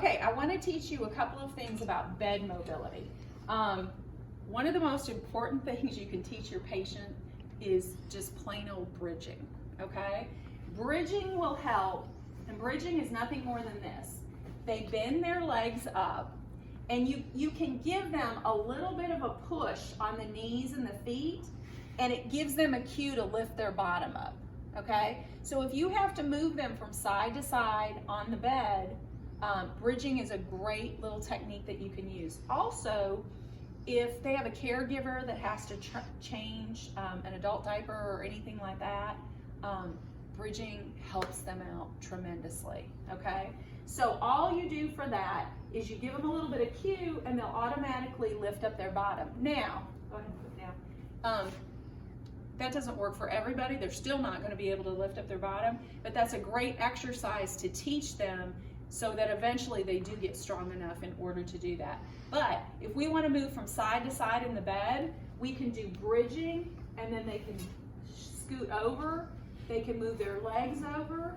Okay, I want to teach you a couple of things about bed mobility. One of the most important things you can teach your patient is just plain old bridging, okay? Bridging will help, and bridging is nothing more than this. They bend their legs up, and you can give them a little bit of a push on the knees and the feet, and it gives them a cue to lift their bottom up, okay? So if you have to move them from side to side on the bed, bridging is a great little technique that you can use. Also, if they have a caregiver that has to change an adult diaper or anything like that, bridging helps them out tremendously, okay? So all you do for that is you give them a little bit of cue and they'll automatically lift up their bottom. Now, go ahead and put it down. That doesn't work for everybody. They're still not going to be able to lift up their bottom, but that's a great exercise to teach them so that eventually they do get strong enough in order to do that. But if we want to move from side to side in the bed, we can do bridging, and then they can scoot over, they can move their legs over,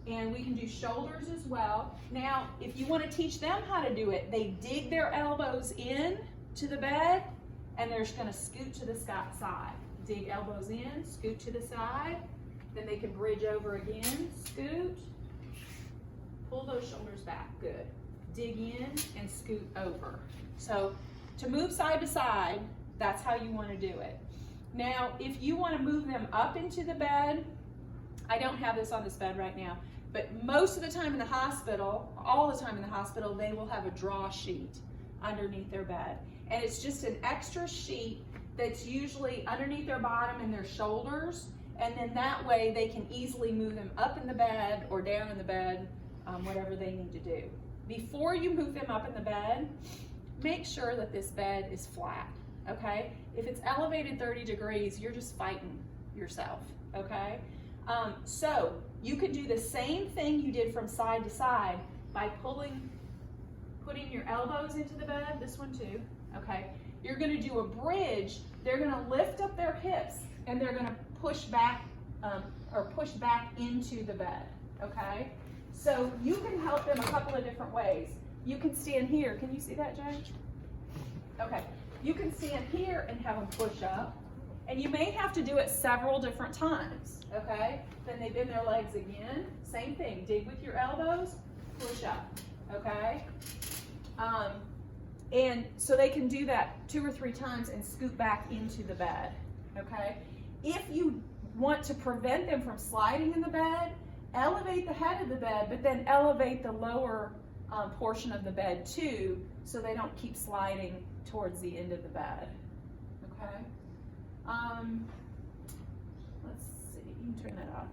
and we can do shoulders as well. Now, if you want to teach them how to do it, they dig their elbows in to the bed, and they're just going to scoot to the side. Dig elbows in, scoot to the side, then they can bridge over again, scoot, pull those shoulders back, good. Dig in and scoot over. So to move side to side, that's how you want to do it. Now, if you want to move them up into the bed, I don't have this on this bed right now, but most of the time in the hospital, all the time in the hospital, they will have a draw sheet underneath their bed. And it's just an extra sheet that's usually underneath their bottom and their shoulders, and then that way they can easily move them up in the bed or down in the bed, whatever they need to do. Before you move them up in the bed, make sure that this bed is flat, okay? If it's elevated 30 degrees, you're just fighting yourself, okay? So you can do the same thing you did from side to side by putting your elbows into the bed, this one too, okay? You're gonna do a bridge. They're gonna lift up their hips and they're gonna push back or push back into the bed, okay? So you can help them a couple of different ways. You can stand here. Can you see that, Jay? Okay. You can stand here and have them push up. And you may have to do it several different times, okay? Then they bend their legs again. Same thing. Dig with your elbows, push up, okay? And so they can do that 2 or 3 times and scoot back into the bed, okay? If you want to prevent them from sliding in the bed, elevate the head of the bed, but then elevate the lower portion of the bed too, so they don't keep sliding towards the end of the bed, okay? Let's see, you can turn that off.